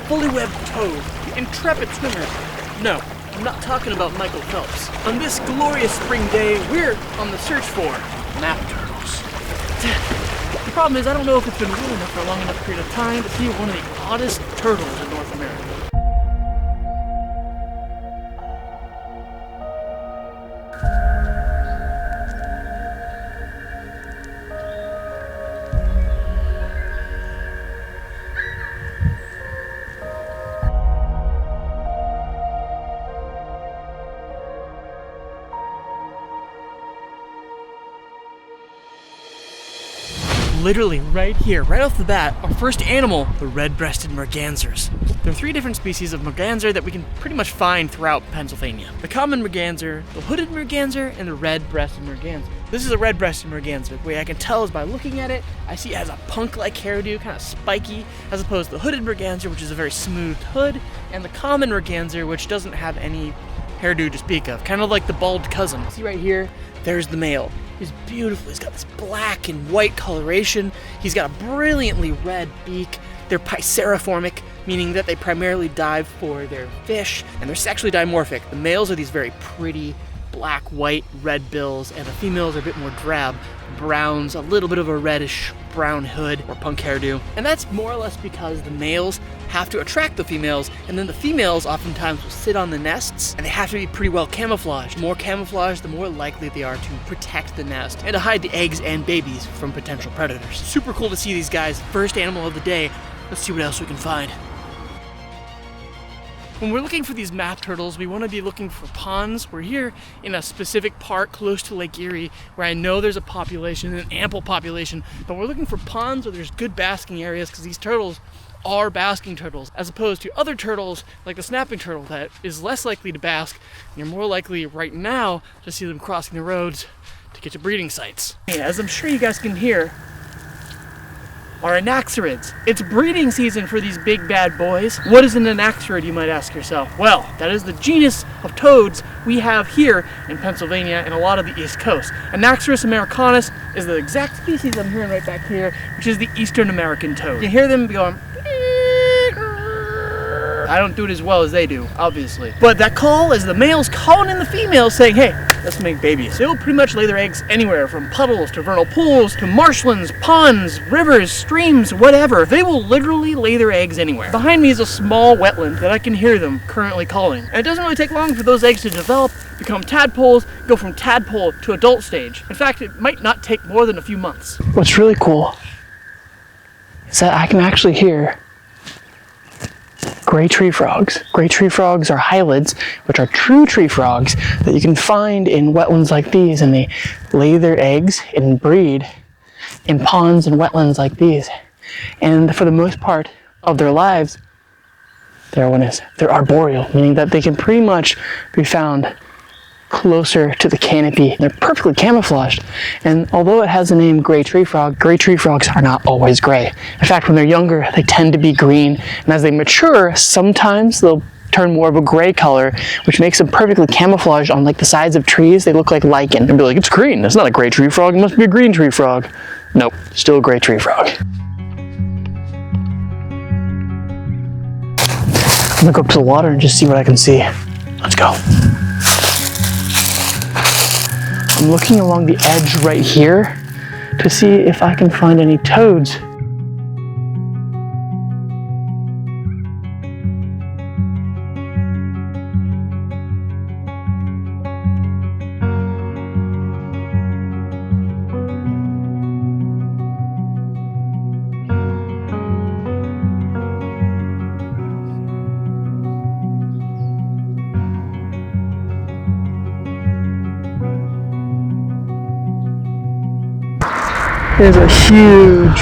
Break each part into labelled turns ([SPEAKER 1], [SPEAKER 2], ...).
[SPEAKER 1] fully webbed toad, the intrepid swimmer. No, I'm not talking about Michael Phelps. On this glorious spring day, we're on the search for map turtles. The problem is I don't know if it's been real enough for a long enough period of time to see one of the oddest turtles in North America. Literally right here, right off the bat, our first animal, the red-breasted mergansers. There are 3 different species of merganser that we can pretty much find throughout Pennsylvania. The common merganser, the hooded merganser, and the red-breasted merganser. This is a red-breasted merganser. The way I can tell is by looking at it, I see it has a punk-like hairdo, kind of spiky, as opposed to the hooded merganser, which is a very smooth hood, and the common merganser, which doesn't have any hairdo to speak of, kind of like the bald cousin. See right here? There's the male. He's beautiful. He's got this black and white coloration. He's got a brilliantly red beak. They're piseriformic, meaning that they primarily dive for their fish, and they're sexually dimorphic. The males are these very pretty black, white, red bills, and the females are a bit more drab, browns, a little bit of a reddish brown hood or punk hairdo. And that's more or less because the males have to attract the females, and then the females oftentimes will sit on the nests, and they have to be pretty well camouflaged. The more camouflaged, the more likely they are to protect the nest and to hide the eggs and babies from potential predators. Super cool to see these guys. First animal of the day. Let's see what else we can find. When we're looking for these map turtles, we want to be looking for ponds. We're here in a specific park close to Lake Erie where I know there's a population, an ample population, but we're looking for ponds where there's good basking areas because these turtles are basking turtles, as opposed to other turtles like the snapping turtle that is less likely to bask, and you're more likely right now to see them crossing the roads to get to breeding sites. As I'm sure you guys can hear, are anaxarids. It's breeding season for these big bad boys. What is an anaxarid, you might ask yourself? Well, that is the genus of toads we have here in Pennsylvania and a lot of the East Coast. Anaxaris americanus is the exact species I'm hearing right back here, which is the Eastern American toad. You hear them going, I don't do it as well as they do, obviously. But that call is the males calling in the females saying, hey, let's make babies. They'll pretty much lay their eggs anywhere from puddles to vernal pools to marshlands, ponds, rivers, streams, whatever. They will literally lay their eggs anywhere. Behind me is a small wetland that I can hear them currently calling. And it doesn't really take long for those eggs to develop, become tadpoles, go from tadpole to adult stage. In fact, it might not take more than a few months. What's really cool is that I can actually hear gray tree frogs. Gray tree frogs are hylids, which are true tree frogs that you can find in wetlands like these, and they lay their eggs and breed in ponds and wetlands like these. And for the most part of their lives, they're arboreal, meaning that they can pretty much be found closer to the canopy. They're perfectly camouflaged, and although it has the name gray tree frogs are not always gray. In fact, when they're younger, they tend to be green, and as they mature, sometimes they'll turn more of a gray color, which makes them perfectly camouflaged on like the sides of trees. They look like lichen, and be like, it's green, that's not a gray tree frog, it must be a green tree frog. Nope, still a gray tree frog. I'm gonna go up to the water and just see what I can see. Let's go. I'm looking along the edge right here to see if I can find any toads. There's a huge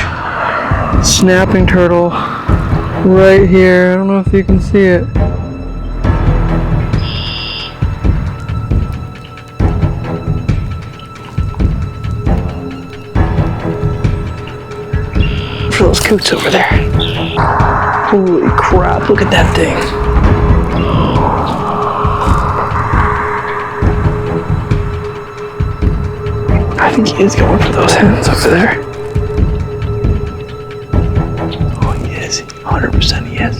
[SPEAKER 1] snapping turtle right here. I don't know if you can see it. For those coots over there. Holy crap, look at that thing. I think he is going for those hens over there. Oh, he is. 100% he is.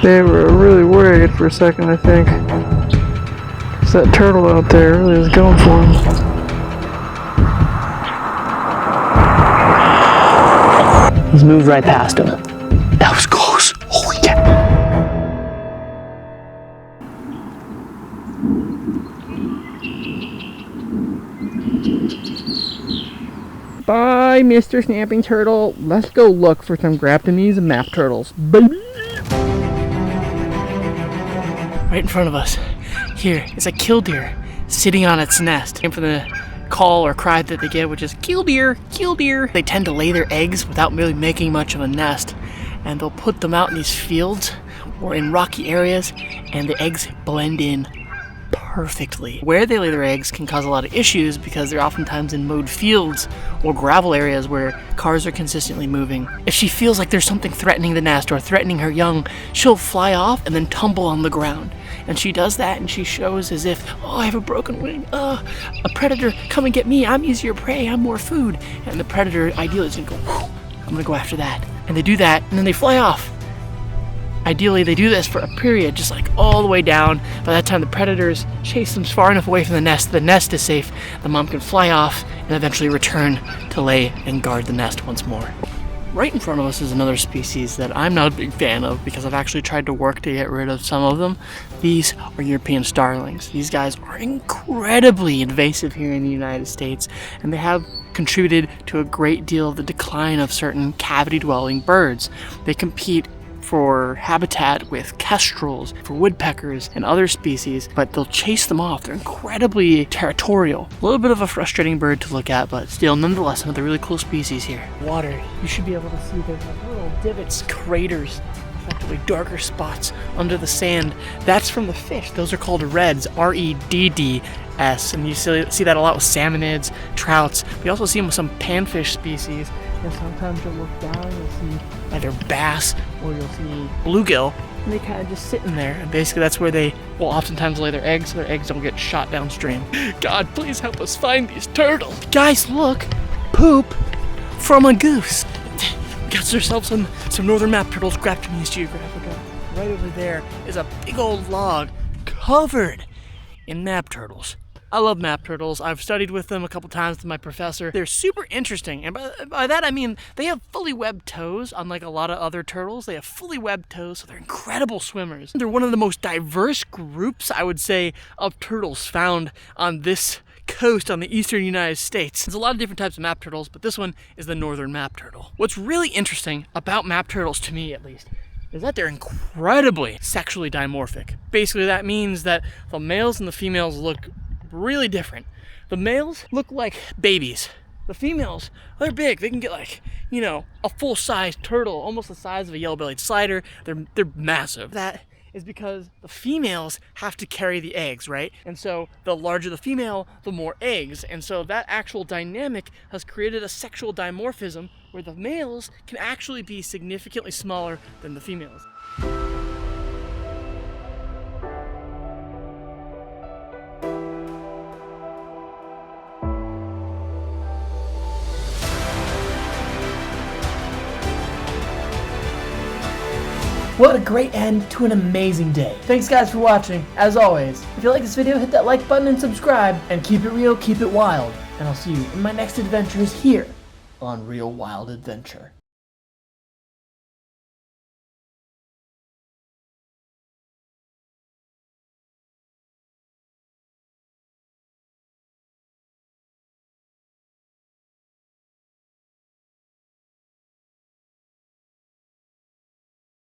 [SPEAKER 1] They were really worried for a second, I think. 'Cause that turtle out there really was going for him. He's moved right past him. That was close. Holy cow. Bye, Mr. Snapping Turtle. Let's go look for some Graptemys and map turtles. Baby! Right in front of us, here is a killdeer sitting on its nest. Came from the call or cry that they get, which is killdeer, killdeer. They tend to lay their eggs without really making much of a nest, and they'll put them out in these fields or in rocky areas, and the eggs blend in perfectly. Where they lay their eggs can cause a lot of issues because they're oftentimes in mowed fields or gravel areas where cars are consistently moving. If she feels like there's something threatening the nest or threatening her young, she'll fly off and then tumble on the ground. And she does that and she shows as if, oh, I have a broken wing. A predator, come and get me. I'm easier prey. I'm more food. And the predator ideally is going to go, whew, I'm going to go after that. And they do that and then they fly off. Ideally, they do this for a period, just like all the way down. By that time, the predators chase them far enough away from the nest is safe, the mom can fly off and eventually return to lay and guard the nest once more. Right in front of us is another species that I'm not a big fan of because I've actually tried to work to get rid of some of them. These are European starlings. These guys are incredibly invasive here in the United States, and they have contributed to a great deal of the decline of certain cavity-dwelling birds. They compete for habitat with kestrels, for woodpeckers and other species, but they'll chase them off. They're incredibly territorial. A little bit of a frustrating bird to look at, but still, nonetheless, another really cool species here. Water, you should be able to see there's like little divots, craters, effectively darker spots under the sand. That's from the fish. Those are called redds, R-E-D-D-S, and you see that a lot with salmonids, trouts. We also see them with some panfish species. And sometimes you'll look down and you'll see either bass or you'll see bluegill, and they kind of just sit in there. And basically that's where they will oftentimes lay their eggs so their eggs don't get shot downstream. God, please help us find these turtles. Guys, look! Poop from a goose. We got ourselves some northern map turtles, Graptemys geographica. Right over there is a big old log covered in map turtles. I love map turtles. I've studied with them a couple times with my professor. They're super interesting, and by that I mean they have fully webbed toes, unlike a lot of other turtles. They have fully webbed toes, so they're incredible swimmers. They're one of the most diverse groups, I would say, of turtles found on this coast on the eastern United States. There's a lot of different types of map turtles, but this one is the northern map turtle. What's really interesting about map turtles, to me at least, is that they're incredibly sexually dimorphic. Basically, that means that the males and the females look really different. The males look like babies. The females, they're big. They can get like, you know, a full-size turtle, almost the size of a yellow-bellied slider. They're massive. That is because the females have to carry the eggs, right? And so the larger the female, the more eggs. And so that actual dynamic has created a sexual dimorphism where the males can actually be significantly smaller than the females. What a great end to an amazing day. Thanks guys for watching. As always, if you like this video, hit that like button and subscribe, and keep it real, keep it wild. And I'll see you in my next adventures here on Real Wild Adventure.